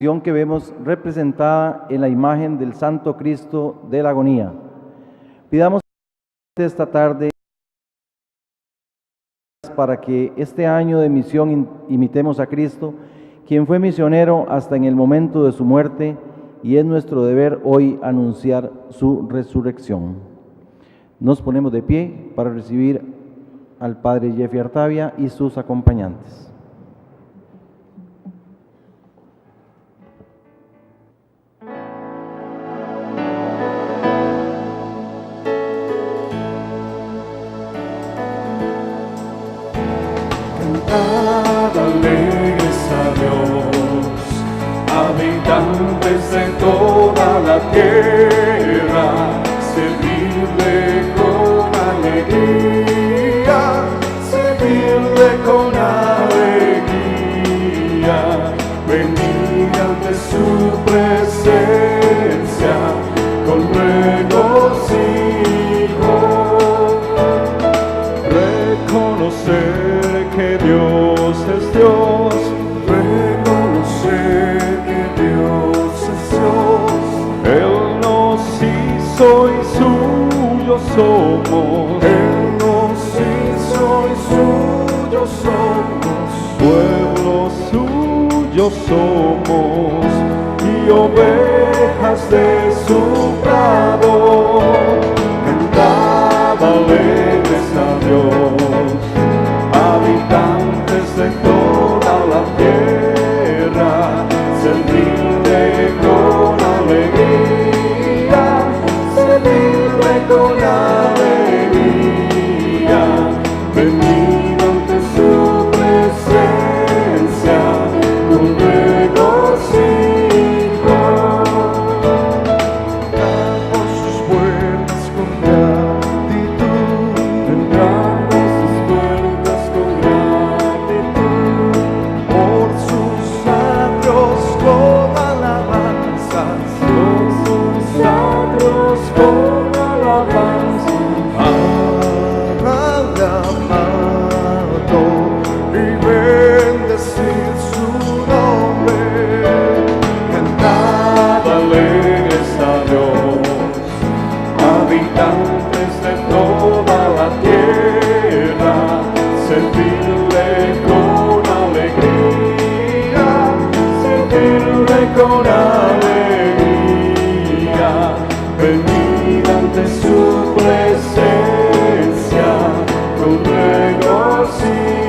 Que vemos representada en la imagen del Santo Cristo de la Agonía. Pidamos esta tarde para que este año de misión imitemos a Cristo, quien fue misionero hasta en el momento de su muerte, y es nuestro deber hoy anunciar su resurrección. Nos ponemos de pie para recibir al Padre Jeffy Artavia y sus acompañantes. Alegres a Dios, habitantes de toda la tierra, servirle con alegría, servirle con alegría, venir ante su presencia con regocijo, reconocer que Dios es Dios, reconocer que Dios es Dios. Él nos hizo y suyos somos. Él nos hizo y suyos somos. Pueblo suyo somos y ovejas de su prado. Cantad alegres a Dios, habitantes de toda la tierra, servirle con alegría, servirle con alegría, venir ante su presencia con regocijo, por sus puertas con gratitud, entramos sus puertas con gratitud, por sus atrios con alabanzas, por sus atrios con alabanzas, amado y bendecid su nombre, cantad alegres a Dios, habitantes de toda la tierra, servirle con alegría, servirle con alegría, venir ante su presencia con regocijo.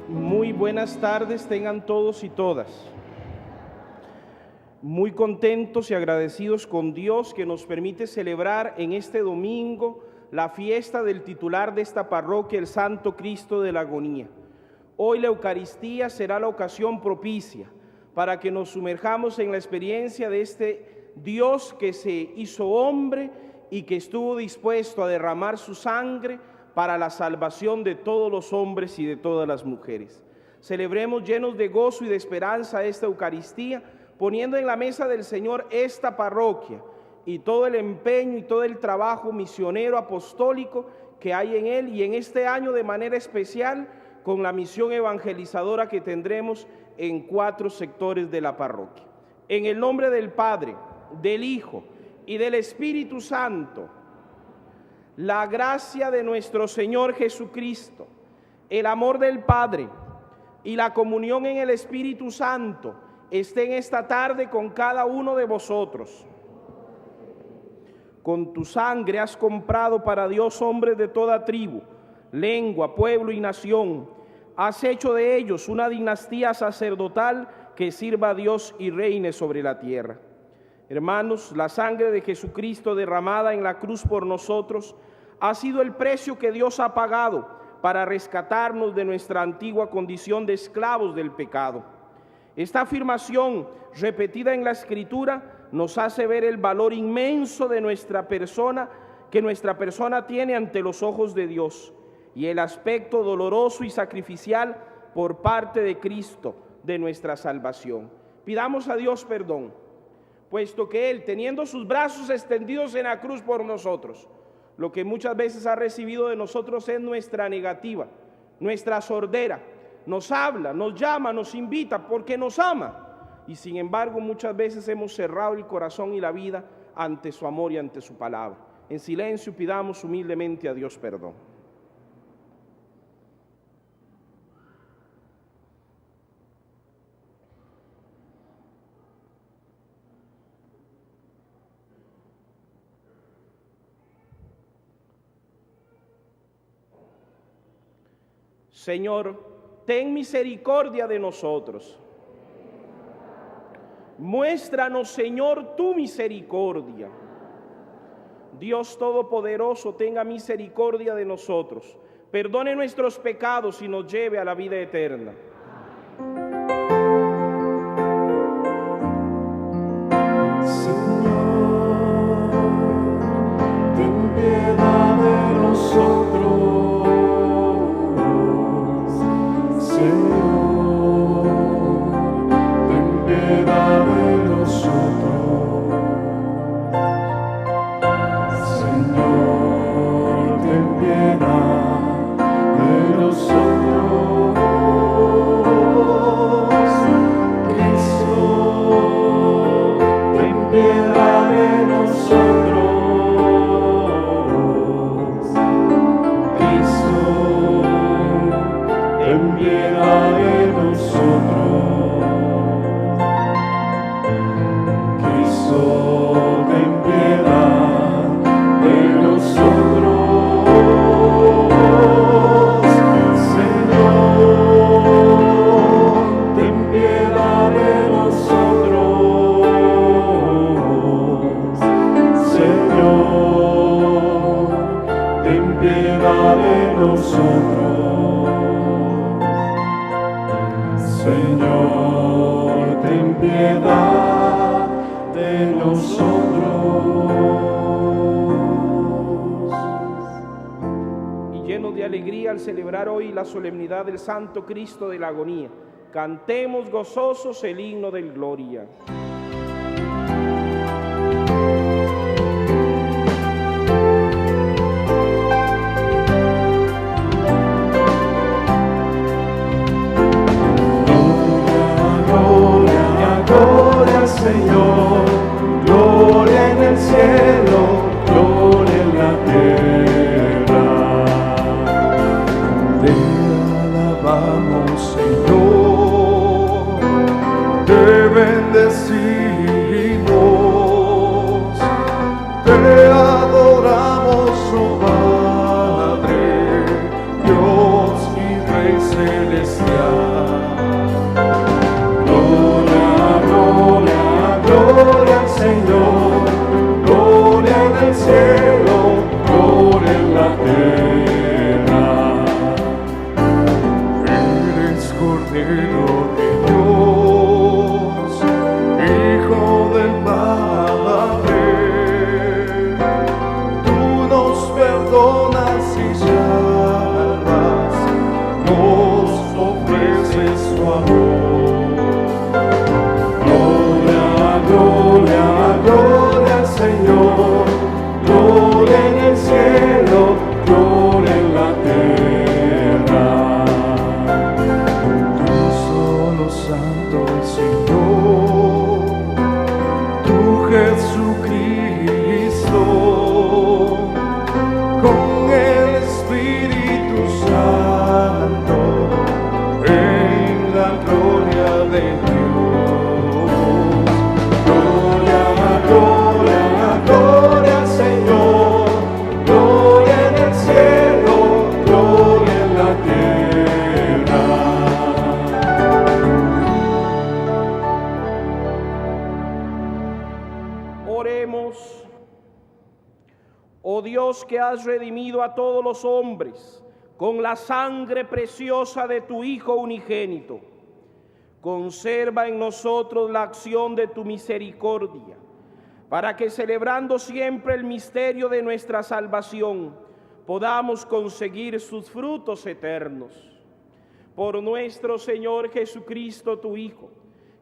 Muy buenas tardes tengan todos y todas. Muy contentos y agradecidos con Dios que nos permite celebrar en este domingo la fiesta del titular de esta parroquia, el Santo Cristo de la Agonía. Hoy la Eucaristía será la ocasión propicia para que nos sumerjamos en la experiencia de este Dios que se hizo hombre y que estuvo dispuesto a derramar su sangre para la salvación de todos los hombres y de todas las mujeres. Celebremos llenos de gozo y de esperanza esta Eucaristía, poniendo en la mesa del Señor esta parroquia y todo el empeño y todo el trabajo misionero apostólico que hay en él, y en este año de manera especial con la misión evangelizadora que tendremos en 4 sectores de la parroquia. En el nombre del Padre, del Hijo y del Espíritu Santo, la gracia de nuestro Señor Jesucristo, el amor del Padre y la comunión en el Espíritu Santo estén esta tarde con cada uno de vosotros. Con tu sangre has comprado para Dios hombres de toda tribu, lengua, pueblo y nación. Has hecho de ellos una dinastía sacerdotal que sirva a Dios y reine sobre la tierra. Hermanos, la sangre de Jesucristo derramada en la cruz por nosotros ha sido el precio que Dios ha pagado para rescatarnos de nuestra antigua condición de esclavos del pecado. Esta afirmación, repetida en la Escritura, nos hace ver el valor inmenso de nuestra persona, que nuestra persona tiene ante los ojos de Dios, y el aspecto doloroso y sacrificial por parte de Cristo de nuestra salvación. Pidamos a Dios perdón, puesto que Él, teniendo sus brazos extendidos en la cruz por nosotros, lo que muchas veces ha recibido de nosotros es nuestra negativa, nuestra sordera. Nos habla, nos llama, nos invita porque nos ama. Y sin embargo, muchas veces hemos cerrado el corazón y la vida ante su amor y ante su palabra. En silencio pidamos humildemente a Dios perdón. Señor, ten misericordia de nosotros. Muéstranos, Señor, tu misericordia. Dios Todopoderoso, tenga misericordia de nosotros. Perdone nuestros pecados y nos lleve a la vida eterna. Señor, ten piedad de nosotros. Señor, ten piedad de nosotros. Señor, ten piedad de nosotros. Cristo, ten piedad de nosotros. Cristo, ten piedad de nosotros. Cristo, ten piedad de nosotros. Señor, ten piedad de nosotros. Señor, ten piedad de nosotros. Señor, ten piedad de nosotros. Y llenos de alegría al celebrar hoy la solemnidad del Santo Cristo de la Agonía, cantemos gozosos el himno del Gloria. Gloria, gloria, Señor, gloria en el cielo, gloria en la tierra. Te alabamos, Señor, te bendecimos, te adoramos, oh Padre, Dios y Rey celestial. Gloria al Señor, gloria en el cielo, gloria en la tierra. Eres Cordero de Dios, Hijo del Padre. Tú nos perdonas y salvas, nos ofreces tu amor. Gloria, gloria al Señor, gloria en el cielo, gloria en la tierra. Tú solo santo Señor, tú Jesucristo, con el Espíritu Santo, en la gloria de Dios. Gloria al Señor, gloria en el cielo, gloria en la tierra. Oremos. Oh Dios, que has redimido a todos los hombres con la sangre preciosa de tu Hijo unigénito, conserva en nosotros la acción de tu misericordia, para que celebrando siempre el misterio de nuestra salvación, podamos conseguir sus frutos eternos. Por nuestro Señor Jesucristo, tu Hijo,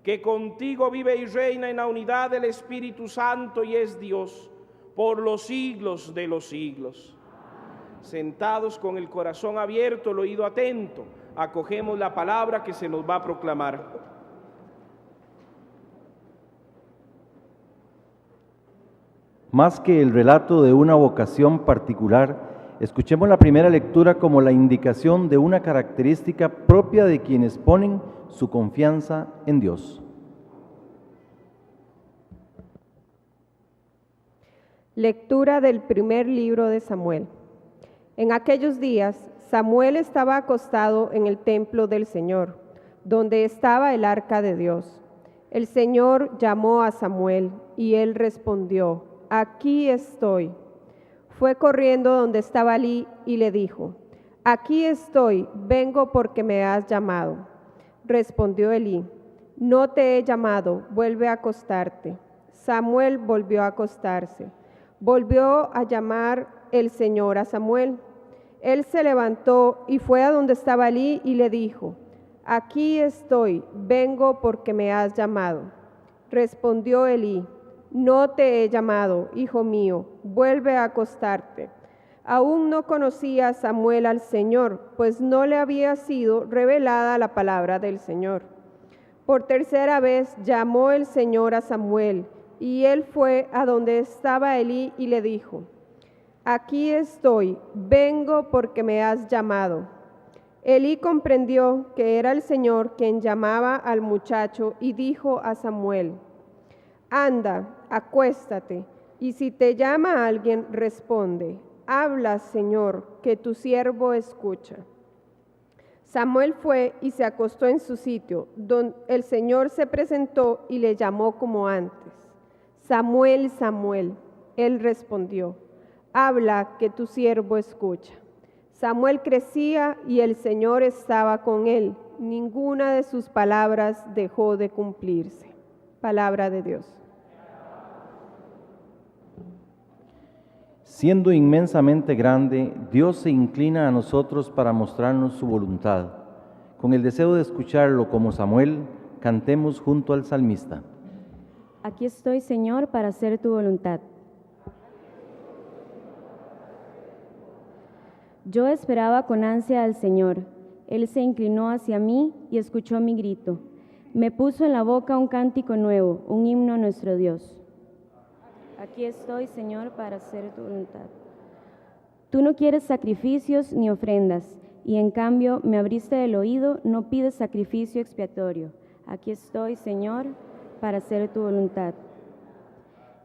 que contigo vive y reina en la unidad del Espíritu Santo y es Dios, por los siglos de los siglos. sentados con el corazón abierto, el oído atento, acogemos la palabra que se nos va a proclamar. Más que el relato de una vocación particular, escuchemos la primera lectura como la indicación de una característica propia de quienes ponen su confianza en Dios. Lectura del primer libro de Samuel. En aquellos días, Samuel estaba acostado en el templo del Señor, donde estaba el arca de Dios. El Señor llamó a Samuel y él respondió: «Aquí estoy». Fue corriendo donde estaba Elí y le dijo: «Aquí estoy, vengo porque me has llamado». Respondió Elí: «No te he llamado, vuelve a acostarte». Samuel volvió a acostarse. Volvió a llamar el Señor a Samuel. Él se levantó y fue a donde estaba Elí y le dijo: «Aquí estoy, vengo porque me has llamado». Respondió Elí: «No te he llamado, hijo mío, vuelve a acostarte». Aún no conocía Samuel al Señor, pues no le había sido revelada la palabra del Señor. Por tercera vez llamó el Señor a Samuel, y él fue a donde estaba Elí y le dijo: «Aquí estoy, vengo porque me has llamado». Elí comprendió que era el Señor quien llamaba al muchacho y dijo a Samuel: «Anda, acuéstate, y si te llama alguien, responde: Habla, Señor, que tu siervo escucha». Samuel fue y se acostó en su sitio, donde el Señor se presentó y le llamó como antes: «Samuel, Samuel». Él respondió: «Habla, que tu siervo escucha». Samuel crecía y el Señor estaba con él. Ninguna de sus palabras dejó de cumplirse. Palabra de Dios. Siendo inmensamente grande, Dios se inclina a nosotros para mostrarnos su voluntad. Con el deseo de escucharlo como Samuel, cantemos junto al salmista. Aquí estoy, Señor, para hacer tu voluntad. Yo esperaba con ansia al Señor. Él se inclinó hacia mí y escuchó mi grito. Me puso en la boca un cántico nuevo, un himno a nuestro Dios. Aquí estoy, Señor, para hacer tu voluntad. Tú no quieres sacrificios ni ofrendas, y en cambio me abriste el oído, no pides sacrificio expiatorio. Aquí estoy, Señor, para hacer tu voluntad.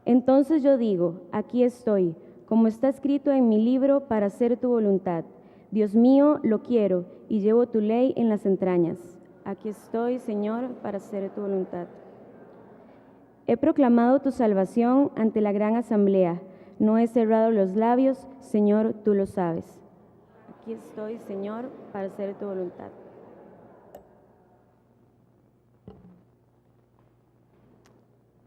Entonces yo digo: aquí estoy, como está escrito en mi libro, para hacer tu voluntad. Dios mío, lo quiero, y llevo tu ley en las entrañas. Aquí estoy, Señor, para hacer tu voluntad. He proclamado tu salvación ante la gran asamblea. No he cerrado los labios, Señor, tú lo sabes. Aquí estoy, Señor, para hacer tu voluntad.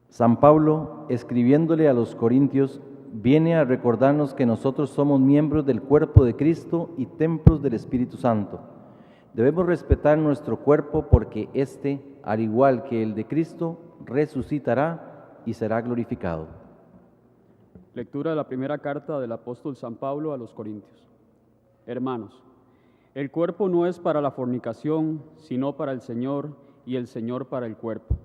San Pablo, escribiéndole a los Corintios, viene a recordarnos que nosotros somos miembros del cuerpo de Cristo y templos del Espíritu Santo. Debemos respetar nuestro cuerpo porque éste, al igual que el de Cristo, resucitará y será glorificado. Lectura de la primera carta del apóstol San Pablo a los Corintios. Hermanos, el cuerpo no es para la fornicación, sino para el Señor, y el Señor para el cuerpo.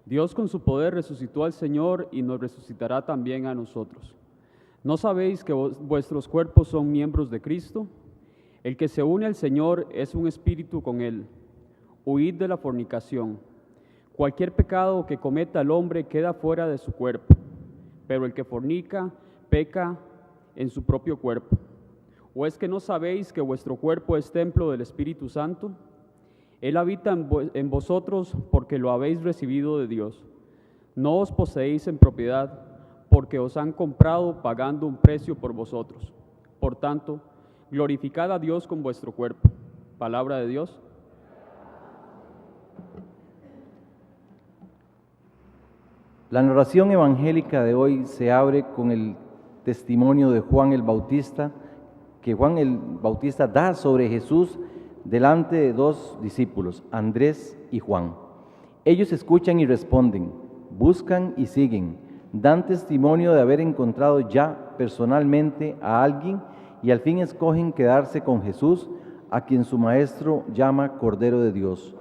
Dios con su poder resucitó al Señor y nos resucitará también a nosotros. ¿No sabéis que vuestros cuerpos son miembros de Cristo? El que se une al Señor es un espíritu con Él. Huid de la fornicación. Cualquier pecado que cometa el hombre queda fuera de su cuerpo, pero el que fornica peca en su propio cuerpo. ¿O es que no sabéis que vuestro cuerpo es templo del Espíritu Santo? Él habita en vosotros porque lo habéis recibido de Dios. No os poseéis en propiedad, porque os han comprado pagando un precio por vosotros. Por tanto, glorificad a Dios con vuestro cuerpo. Palabra de Dios. La narración evangélica de hoy se abre con el testimonio de Juan el Bautista, que Juan el Bautista da sobre Jesús delante de dos discípulos, Andrés y Juan. Ellos escuchan y responden, buscan y siguen, dan testimonio de haber encontrado ya personalmente a alguien y al fin escogen quedarse con Jesús, a quien su maestro llama Cordero de Dios.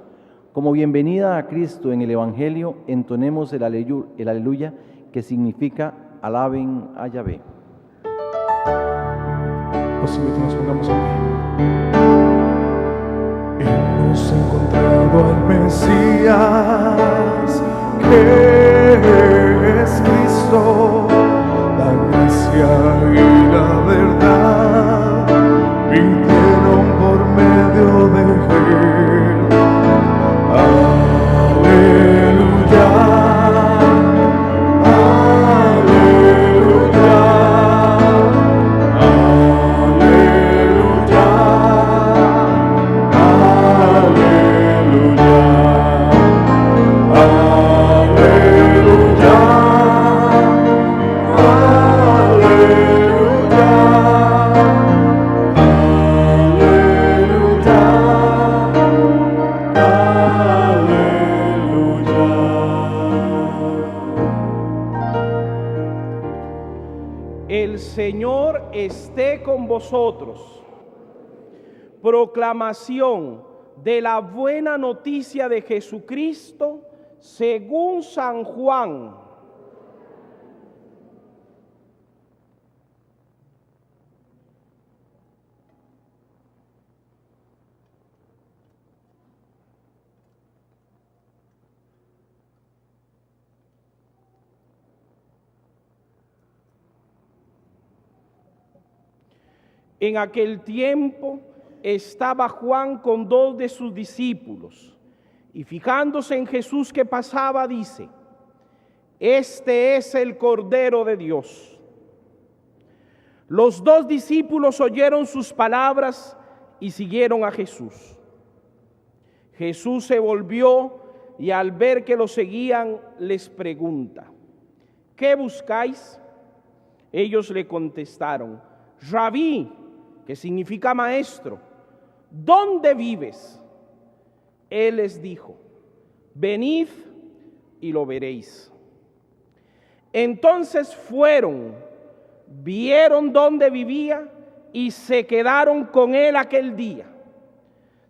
Como bienvenida a Cristo en el Evangelio, entonemos el aleluya, que significa alaben a Yahvé. Os invito a que nos pongamos en pie. Hemos encontrado al Mesías, que es Cristo, la gracia y la verdad vinieron por medio de él. Aleluya, aleluya, aleluya, aleluya, aleluya, El Señor esté con vosotros. Proclamación de la buena noticia de Jesucristo según San Juan. En aquel tiempo estaba Juan con 2 de sus discípulos, y fijándose en Jesús que pasaba, dice: Este es el Cordero de Dios. Los 2 discípulos oyeron sus palabras y siguieron a Jesús. Jesús se volvió y al ver que lo seguían, les pregunta: ¿qué buscáis? Ellos le contestaron: Rabí, que significa maestro, ¿dónde vives? Él les dijo: venid y lo veréis. Entonces fueron, vieron dónde vivía y se quedaron con él aquel día.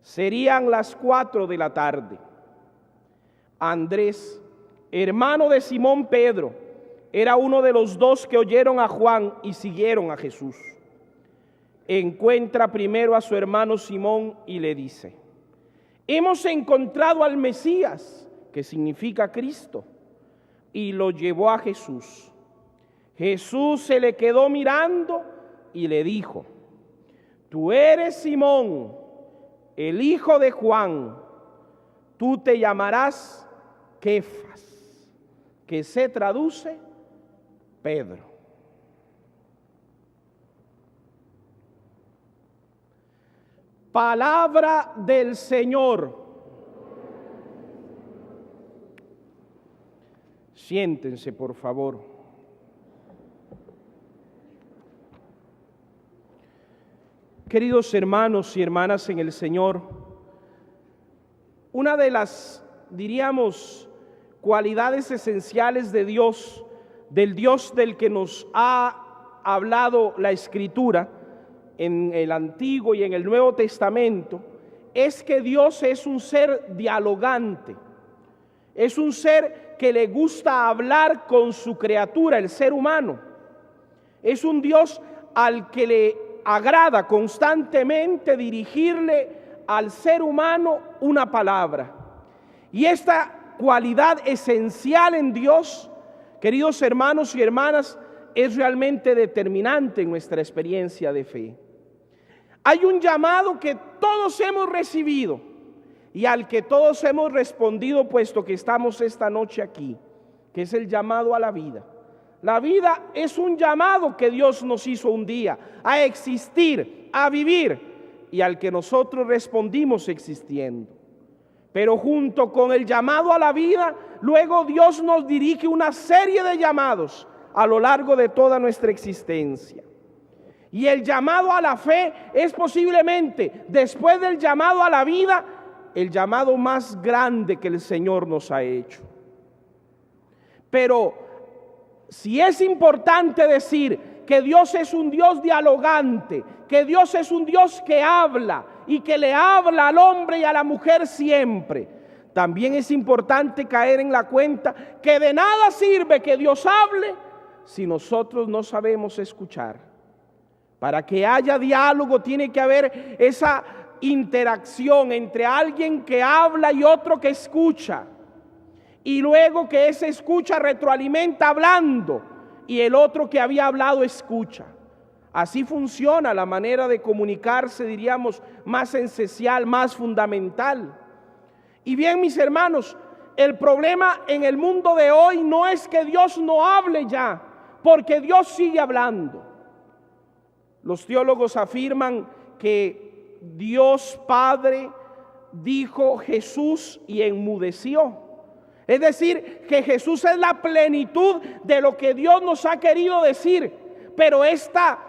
Serían las 4 de la tarde. Andrés, hermano de Simón Pedro, era uno de los 2 que oyeron a Juan y siguieron a Jesús. Encuentra primero a su hermano Simón y le dice: hemos encontrado al Mesías, que significa Cristo, y lo llevó a Jesús. Jesús se le quedó mirando y le dijo: tú eres Simón, el hijo de Juan, tú te llamarás Kefas, que se traduce Pedro. Palabra del Señor. Siéntense, por favor. Queridos hermanos y hermanas en el Señor, una de las, diríamos, cualidades esenciales de Dios, del Dios del que nos ha hablado la Escritura, en el Antiguo y en el Nuevo Testamento, es que Dios es un ser dialogante, es un ser que le gusta hablar con su criatura, el ser humano. Es un Dios al que le agrada constantemente dirigirle al ser humano una palabra. Y esta cualidad esencial en Dios, queridos hermanos y hermanas, es realmente determinante en nuestra experiencia de fe. Hay un llamado que todos hemos recibido y al que todos hemos respondido, puesto que estamos esta noche aquí, que es el llamado a la vida. La vida es un llamado que Dios nos hizo un día a existir, a vivir, y al que nosotros respondimos existiendo. Pero junto con el llamado a la vida, luego Dios nos dirige una serie de llamados a lo largo de toda nuestra existencia. Y el llamado a la fe es posiblemente, después del llamado a la vida, el llamado más grande que el Señor nos ha hecho. Pero si es importante decir que Dios es un Dios dialogante, que Dios es un Dios que habla y que le habla al hombre y a la mujer siempre. También es importante caer en la cuenta que de nada sirve que Dios hable si nosotros no sabemos escuchar. Para que haya diálogo tiene que haber esa interacción entre alguien que habla y otro que escucha. Y luego que ese escucha retroalimenta hablando y el otro que había hablado escucha. Así funciona la manera de comunicarse, diríamos, más esencial, más fundamental. Y bien, mis hermanos, el problema en el mundo de hoy no es que Dios no hable ya, porque Dios sigue hablando. Los teólogos afirman que Dios Padre dijo Jesús y enmudeció. Es decir, que Jesús es la plenitud de lo que Dios nos ha querido decir. Pero esta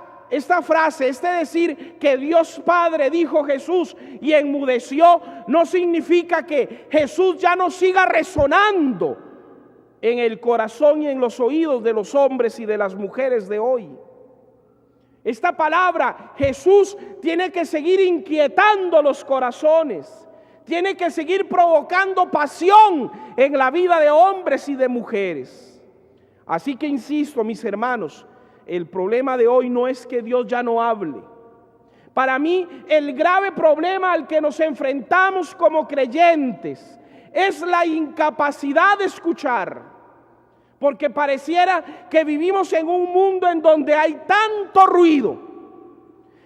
frase, decir que Dios Padre dijo Jesús y enmudeció, no significa que Jesús ya no siga resonando en el corazón y en los oídos de los hombres y de las mujeres de hoy. Esta palabra, Jesús, tiene que seguir inquietando los corazones. Tiene que seguir provocando pasión en la vida de hombres y de mujeres. Así que insisto, mis hermanos, el problema de hoy no es que Dios ya no hable. Para mí, el grave problema al que nos enfrentamos como creyentes es la incapacidad de escuchar. Porque pareciera que vivimos en un mundo en donde hay tanto ruido,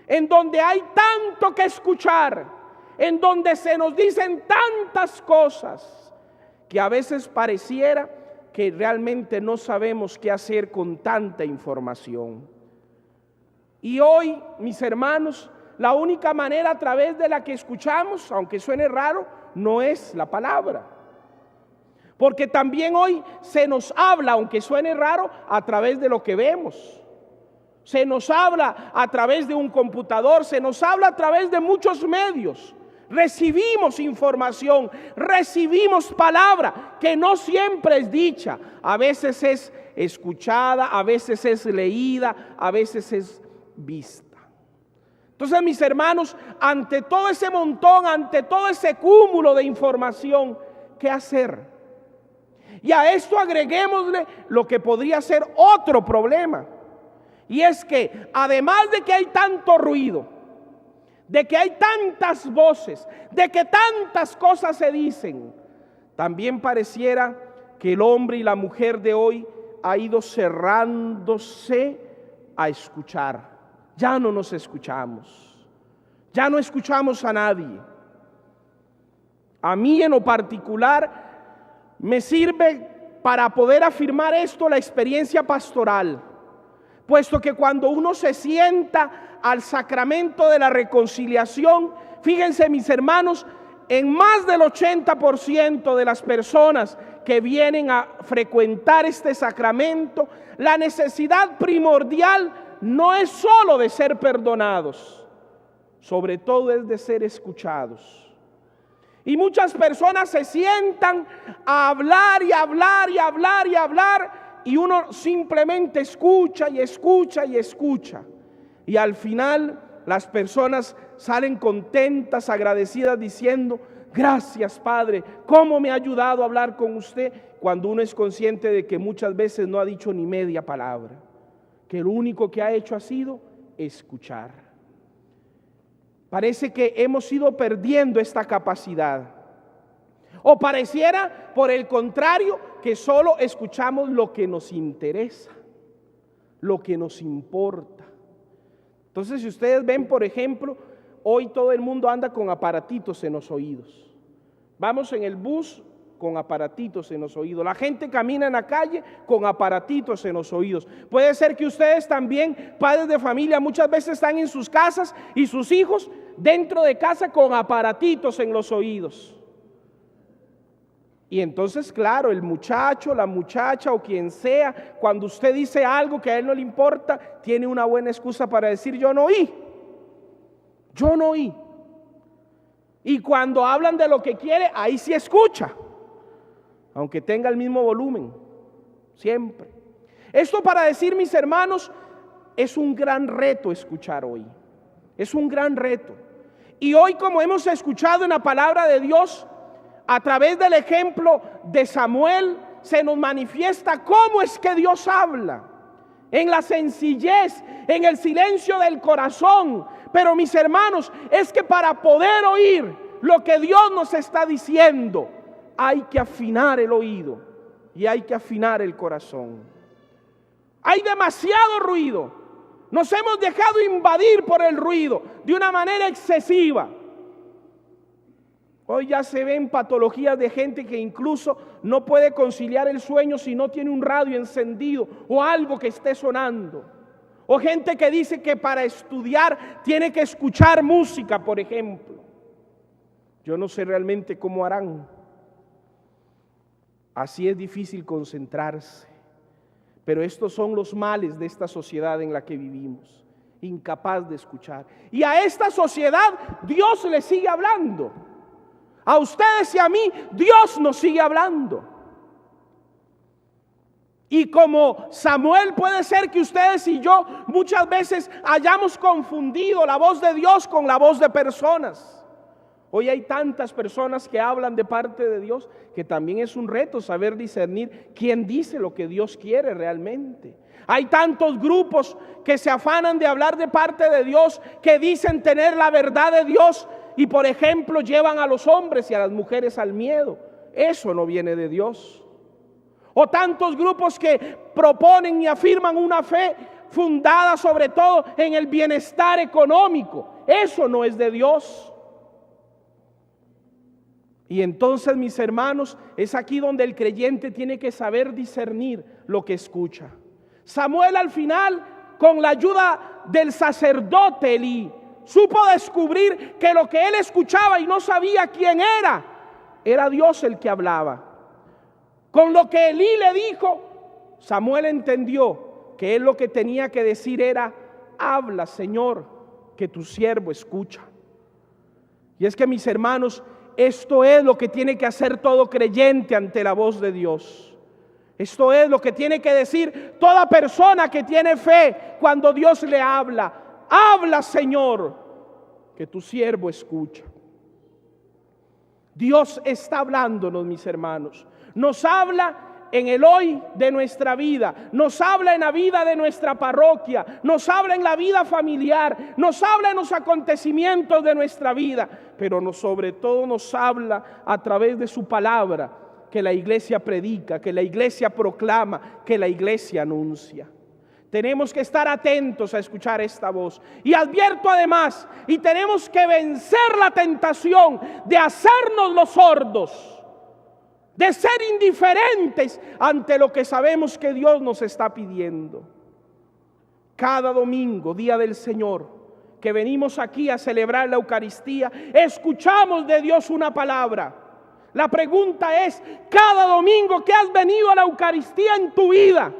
en donde hay tanto que escuchar, en donde se nos dicen tantas cosas, que a veces pareciera que realmente no sabemos qué hacer con tanta información. Y hoy, mis hermanos, la única manera a través de la que escuchamos, aunque suene raro, no es la palabra. Porque también hoy se nos habla, aunque suene raro, a través de lo que vemos. Se nos habla a través de un computador, se nos habla a través de muchos medios. Recibimos información, recibimos palabra que no siempre es dicha. A veces es escuchada, a veces es leída, a veces es vista. Entonces, mis hermanos, ante todo ese montón, ante todo ese cúmulo de información, ¿qué hacer? Y a esto agreguémosle lo que podría ser otro problema. Y es que además de que hay tanto ruido, de que hay tantas voces, de que tantas cosas se dicen, también pareciera que el hombre y la mujer de hoy ha ido cerrándose a escuchar. Ya no nos escuchamos, ya no escuchamos a nadie. A mí en lo particular me sirve para poder afirmar esto la experiencia pastoral, puesto que cuando uno se sienta al sacramento de la reconciliación, fíjense, mis hermanos, en más del 80% de las personas que vienen a frecuentar este sacramento, la necesidad primordial no es solo de ser perdonados, sobre todo es de ser escuchados. Y muchas personas se sientan a hablar y hablar y hablar y hablar, y uno simplemente escucha y escucha y escucha. Y al final las personas salen contentas, agradecidas, diciendo: gracias, Padre, ¿cómo me ha ayudado a hablar con usted? Cuando uno es consciente de que muchas veces no ha dicho ni media palabra, que lo único que ha hecho ha sido escuchar. Parece que hemos ido perdiendo esta capacidad. O pareciera, por el contrario, que solo escuchamos lo que nos interesa, lo que nos importa. Entonces, si ustedes ven, por ejemplo, hoy todo el mundo anda con aparatitos en los oídos. Vamos en el bus con aparatitos en los oídos. La gente camina en la calle con aparatitos en los oídos. Puede ser que ustedes también, padres de familia, muchas veces están en sus casas y sus hijos dentro de casa con aparatitos en los oídos. Y entonces, claro, el muchacho, la muchacha o quien sea, cuando usted dice algo que a él no le importa, tiene una buena excusa para decir: yo no oí. Yo no oí. Y cuando hablan de lo que quiere, ahí sí escucha, aunque tenga el mismo volumen, siempre. Esto para decir, mis hermanos, es un gran reto escuchar hoy. Es un gran reto. Y hoy, como hemos escuchado en la palabra de Dios, a través del ejemplo de Samuel, se nos manifiesta cómo es que Dios habla. En la sencillez, en el silencio del corazón. Pero mis hermanos, es que para poder oír lo que Dios nos está diciendo, hay que afinar el oído y hay que afinar el corazón. Hay demasiado ruido. Nos hemos dejado invadir por el ruido de una manera excesiva. Hoy ya se ven patologías de gente que incluso no puede conciliar el sueño si no tiene un radio encendido o algo que esté sonando. O gente que dice que para estudiar tiene que escuchar música, por ejemplo. Yo no sé realmente cómo harán. Así es difícil concentrarse. Pero estos son los males de esta sociedad en la que vivimos, incapaz de escuchar. Y a esta sociedad Dios le sigue hablando. A ustedes y a mí Dios nos sigue hablando. Y como Samuel, puede ser que ustedes y yo muchas veces hayamos confundido la voz de Dios con la voz de personas. Hoy hay tantas personas que hablan de parte de Dios que también es un reto saber discernir quién dice lo que Dios quiere realmente. Hay tantos grupos que se afanan de hablar de parte de Dios, que dicen tener la verdad de Dios y, por ejemplo, llevan a los hombres y a las mujeres al miedo. Eso no viene de Dios. O tantos grupos que proponen y afirman una fe fundada sobre todo en el bienestar económico. Eso no es de Dios. Y entonces, mis hermanos, es aquí donde el creyente tiene que saber discernir lo que escucha. Samuel, al final, con la ayuda del sacerdote Elí, supo descubrir que lo que él escuchaba y no sabía quién era Dios el que hablaba. Con lo que Elí le dijo, Samuel entendió que él lo que tenía que decir era: habla, Señor, que tu siervo escucha. Y es que, mis hermanos, esto es lo que tiene que hacer todo creyente ante la voz de Dios. Esto es lo que tiene que decir toda persona que tiene fe cuando Dios le habla: habla, Señor, que tu siervo escucha. Dios está hablándonos, mis hermanos. Nos habla en el hoy de nuestra vida, nos habla en la vida de nuestra parroquia, nos habla en la vida familiar, nos habla en los acontecimientos de nuestra vida, pero sobre todo nos habla a través de su palabra, que la iglesia predica, que la iglesia proclama, que la iglesia anuncia. Tenemos que estar atentos a escuchar esta voz. Y advierto además, y tenemos que vencer la tentación de hacernos los sordos, de ser indiferentes ante lo que sabemos que Dios nos está pidiendo. Cada domingo, día del Señor, que venimos aquí a celebrar la Eucaristía, escuchamos de Dios una palabra. La pregunta es: cada domingo que has venido a la Eucaristía en tu vida,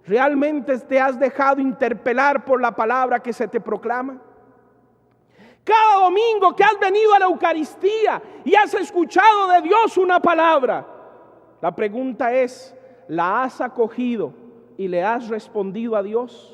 ¿realmente te has dejado interpelar por la palabra que se te proclama? Cada domingo que has venido a la Eucaristía y has escuchado de Dios una palabra, la pregunta es: ¿la has acogido y le has respondido a Dios?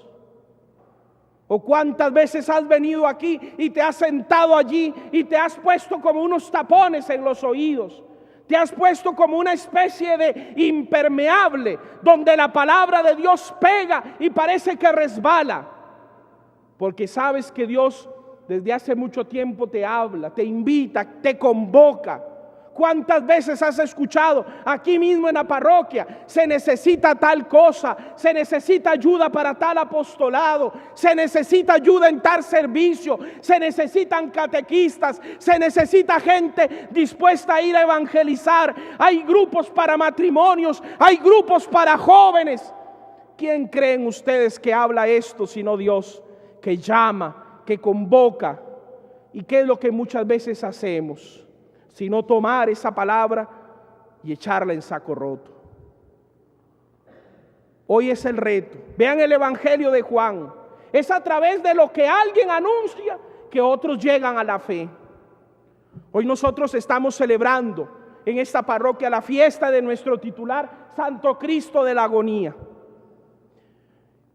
¿O cuántas veces has venido aquí y te has sentado allí y te has puesto como unos tapones en los oídos? Te has puesto como una especie de impermeable donde la palabra de Dios pega y parece que resbala, porque sabes que Dios desde hace mucho tiempo te habla, te invita, te convoca. ¿Cuántas veces has escuchado aquí mismo en la parroquia: se necesita tal cosa, se necesita ayuda para tal apostolado, se necesita ayuda en tal servicio, se necesitan catequistas, se necesita gente dispuesta a ir a evangelizar, hay grupos para matrimonios, hay grupos para jóvenes? ¿Quién creen ustedes que habla esto sino Dios, que llama, que convoca? ¿Y qué es lo que muchas veces hacemos? Sino tomar esa palabra y echarla en saco roto. Hoy es el reto. Vean el Evangelio de Juan. Es a través de lo que alguien anuncia que otros llegan a la fe. Hoy nosotros estamos celebrando en esta parroquia la fiesta de nuestro titular, Santo Cristo de la Agonía.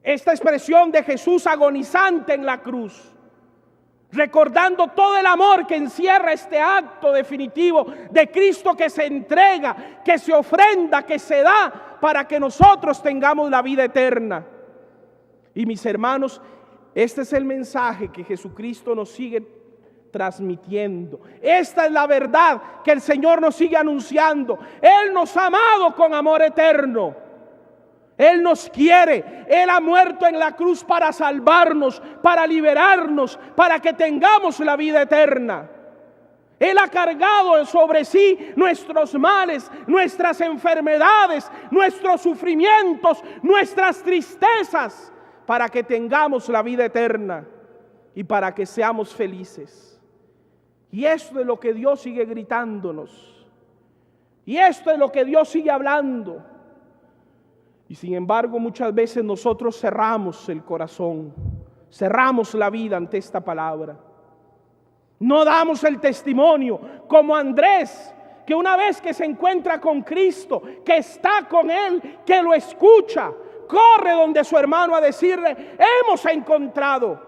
esta expresión de Jesús agonizante en la cruz, recordando todo el amor que encierra este acto definitivo de Cristo que se entrega, que se ofrenda, que se da para que nosotros tengamos la vida eterna. Y mis hermanos, este es el mensaje que Jesucristo nos sigue transmitiendo. Esta es la verdad que el Señor nos sigue anunciando. Él nos ha amado con amor eterno. Él nos quiere, Él ha muerto en la cruz para salvarnos, para liberarnos, para que tengamos la vida eterna. Él ha cargado sobre sí nuestros males, nuestras enfermedades, nuestros sufrimientos, nuestras tristezas, para que tengamos la vida eterna y para que seamos felices. Y esto es lo que Dios sigue gritándonos. Y esto es lo que Dios sigue hablando. Y sin embargo, muchas veces nosotros cerramos el corazón, cerramos la vida ante esta palabra. No damos el testimonio como Andrés, que una vez que se encuentra con Cristo, que está con Él, que lo escucha, corre donde su hermano a decirle: hemos encontrado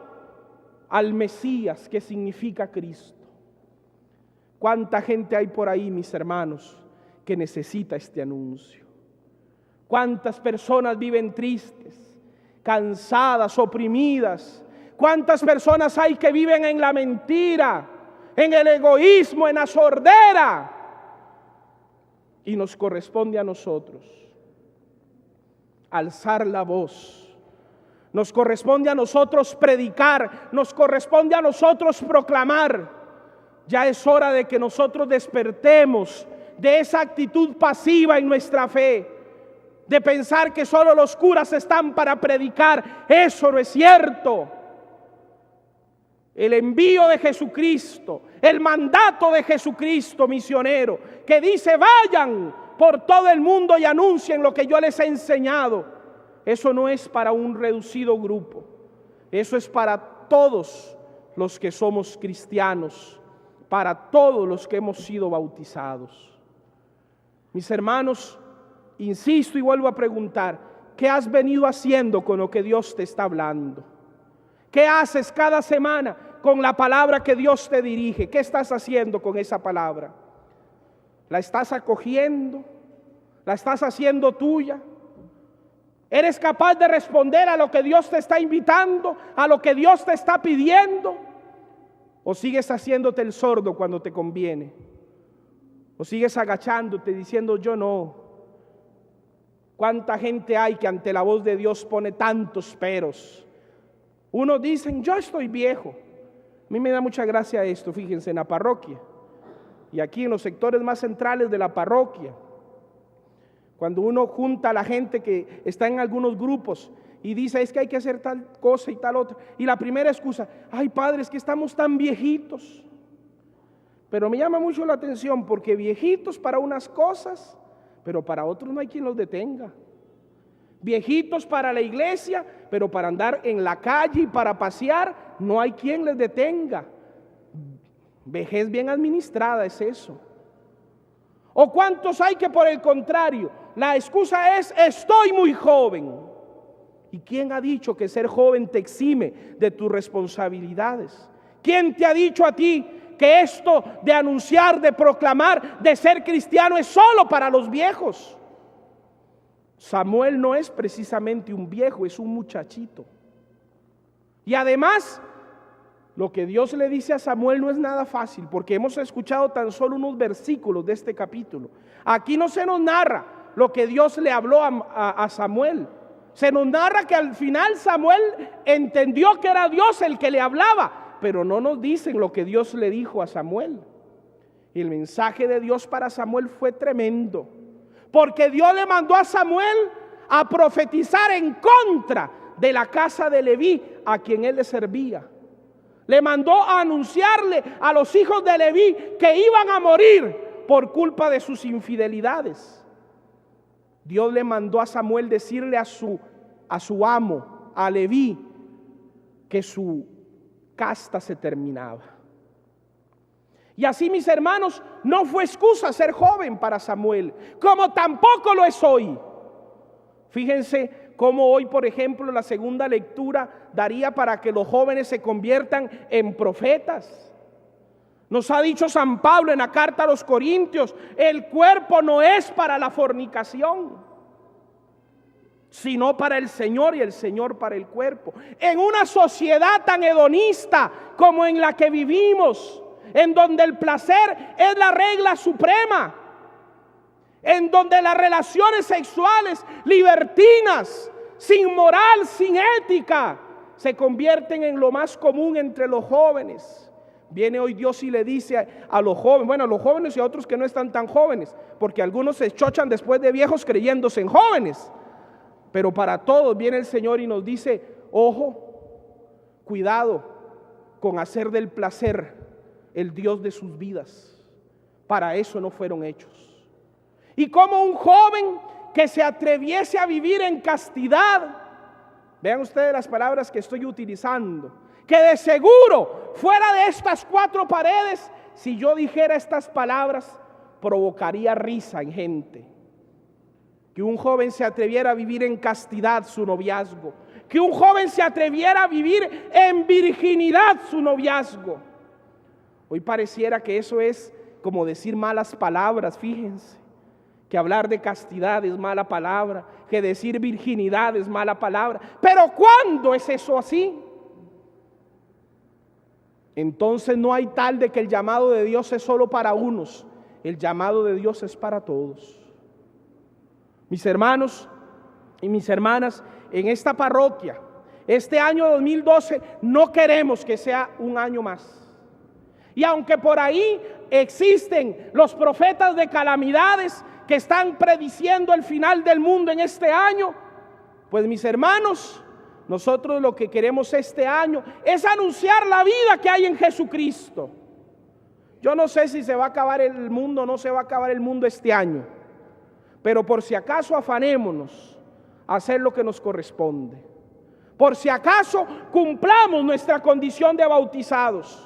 al Mesías, que significa Cristo. ¿Cuánta gente hay por ahí, mis hermanos, que necesita este anuncio? ¿Cuántas personas viven tristes, cansadas, oprimidas? ¿Cuántas personas hay que viven en la mentira, en el egoísmo, en la sordera? Y nos corresponde a nosotros alzar la voz. Nos corresponde a nosotros predicar. Nos corresponde a nosotros proclamar. Ya es hora de que nosotros despertemos de esa actitud pasiva en nuestra fe, de pensar que solo los curas están para predicar. Eso no es cierto. El envío de Jesucristo, el mandato de Jesucristo misionero, que dice: vayan por todo el mundo y anuncien lo que yo les he enseñado. Eso no es para un reducido grupo. Eso es para todos los que somos cristianos, para todos los que hemos sido bautizados. Mis hermanos, insisto y vuelvo a preguntar: ¿qué has venido haciendo con lo que Dios te está hablando? ¿Qué haces cada semana con la palabra que Dios te dirige? ¿Qué estás haciendo con esa palabra? ¿La estás acogiendo? ¿La estás haciendo tuya? ¿Eres capaz de responder a lo que Dios te está invitando, a lo que Dios te está pidiendo? ¿O sigues haciéndote el sordo cuando te conviene? ¿O sigues agachándote diciendo: yo no? ¿Cuánta gente hay que ante la voz de Dios pone tantos peros? Unos dicen: yo estoy viejo. A mí me da mucha gracia esto, fíjense, en la parroquia y aquí en los sectores más centrales de la parroquia, cuando uno junta a la gente que está en algunos grupos y dice: es que hay que hacer tal cosa y tal otra, y la primera excusa: ay, padre, es que estamos tan viejitos. Pero me llama mucho la atención, porque viejitos para unas cosas, pero para otros no hay quien los detenga. Viejitos para la iglesia, pero para andar en la calle y para pasear no hay quien les detenga. Vejez bien administrada es eso. ¿O cuántos hay que, por el contrario, la excusa es: estoy muy joven? ¿Y quién ha dicho que ser joven te exime de tus responsabilidades? ¿Quién te ha dicho a ti que esto de anunciar, de proclamar, de ser cristiano es solo para los viejos? Samuel no es precisamente un viejo, es un muchachito. Y además, lo que Dios le dice a Samuel no es nada fácil, porque hemos escuchado tan solo unos versículos de este capítulo. Aquí no se nos narra lo que Dios le habló a Samuel. Se nos narra que al final Samuel entendió que era Dios el que le hablaba, pero no nos dicen lo que Dios le dijo a Samuel. Y el mensaje de Dios para Samuel fue tremendo, porque Dios le mandó a Samuel a profetizar en contra de la casa de Leví, a quien él le servía. Le mandó a anunciarle a los hijos de Leví que iban a morir por culpa de sus infidelidades. Dios le mandó a Samuel decirle a su amo, a Leví, que su casta se terminaba. Y así, mis hermanos, no fue excusa ser joven para Samuel, como tampoco lo es hoy. Fíjense cómo hoy, por ejemplo, la segunda lectura daría para que los jóvenes se conviertan en profetas. Nos ha dicho San Pablo en la carta a los Corintios, el cuerpo no es para la fornicación, sino para el Señor y el Señor para el cuerpo. En una sociedad tan hedonista como en la que vivimos, en donde el placer es la regla suprema, en donde las relaciones sexuales libertinas, sin moral, sin ética, se convierten en lo más común entre los jóvenes. Viene hoy Dios y le dice a los jóvenes, bueno, a los jóvenes y a otros que no están tan jóvenes, porque algunos se chochan después de viejos creyéndose en jóvenes, pero para todos viene el Señor y nos dice, ojo, cuidado con hacer del placer el Dios de sus vidas. Para eso no fueron hechos. Y como un joven que se atreviese a vivir en castidad, vean ustedes las palabras que estoy utilizando, que de seguro fuera de estas cuatro paredes, si yo dijera estas palabras, provocaría risa en gente. Que un joven se atreviera a vivir en castidad su noviazgo, que un joven se atreviera a vivir en virginidad su noviazgo. Hoy pareciera que eso es como decir malas palabras, fíjense. Que hablar de castidad es mala palabra, que decir virginidad es mala palabra. Pero ¿cuándo es eso así? Entonces no hay tal de que el llamado de Dios es solo para unos, el llamado de Dios es para todos. Mis hermanos y mis hermanas, en esta parroquia, este año 2012 no queremos que sea un año más. Y aunque por ahí existen los profetas de calamidades que están prediciendo el final del mundo en este año, pues mis hermanos, nosotros lo que queremos este año es anunciar la vida que hay en Jesucristo. Yo no sé si se va a acabar el mundo o no se va a acabar el mundo este año, pero por si acaso afanémonos a hacer lo que nos corresponde. Por si acaso cumplamos nuestra condición de bautizados.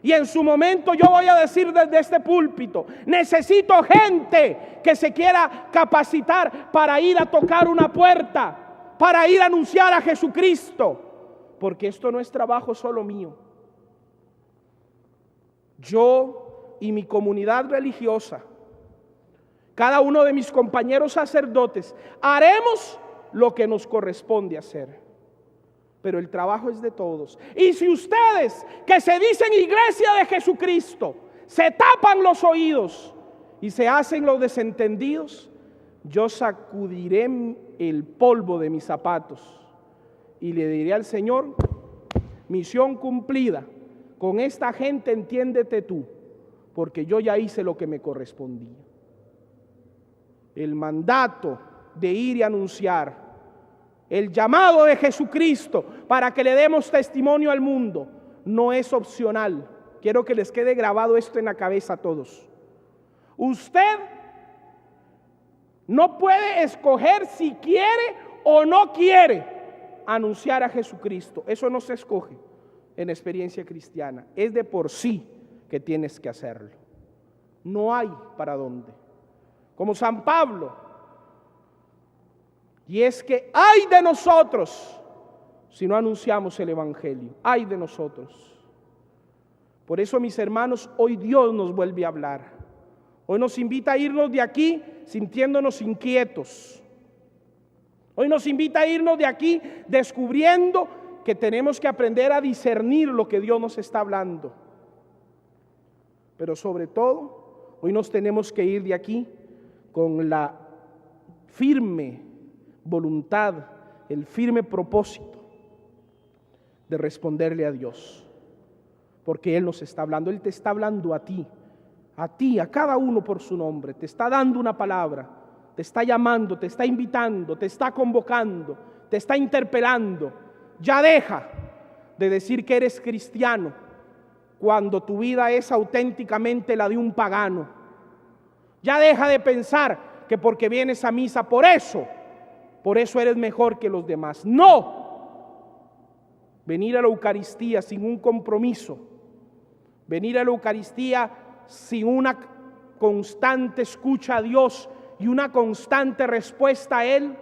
Y en su momento yo voy a decir desde este púlpito, necesito gente que se quiera capacitar para ir a tocar una puerta, para ir a anunciar a Jesucristo, porque esto no es trabajo solo mío. Yo y mi comunidad religiosa, cada uno de mis compañeros sacerdotes, haremos lo que nos corresponde hacer. Pero el trabajo es de todos. Y si ustedes, que se dicen iglesia de Jesucristo, se tapan los oídos y se hacen los desentendidos, yo sacudiré el polvo de mis zapatos y le diré al Señor, misión cumplida, con esta gente entiéndete tú, porque yo ya hice lo que me correspondía. El mandato de ir y anunciar, el llamado de Jesucristo para que le demos testimonio al mundo, no es opcional. Quiero que les quede grabado esto en la cabeza a todos. Usted no puede escoger si quiere o no quiere anunciar a Jesucristo. Eso no se escoge en experiencia cristiana. Es de por sí que tienes que hacerlo. No hay para dónde. Como San Pablo. Y es que ay de nosotros si no anunciamos el Evangelio. Ay de nosotros. Por eso, mis hermanos, hoy Dios nos vuelve a hablar. Hoy nos invita a irnos de aquí sintiéndonos inquietos. Hoy nos invita a irnos de aquí descubriendo que tenemos que aprender a discernir lo que Dios nos está hablando. Pero sobre todo, hoy nos tenemos que ir de aquí con la firme voluntad, el firme propósito de responderle a Dios, porque Él nos está hablando. Él te está hablando a ti, a cada uno por su nombre, te está dando una palabra, te está llamando, te está invitando, te está convocando, te está interpelando. Ya deja de decir que eres cristiano cuando tu vida es auténticamente la de un pagano. Ya deja de pensar que porque vienes a misa, por eso eres mejor que los demás. No. Venir a la Eucaristía sin un compromiso, venir a la Eucaristía sin una constante escucha a Dios y una constante respuesta a Él,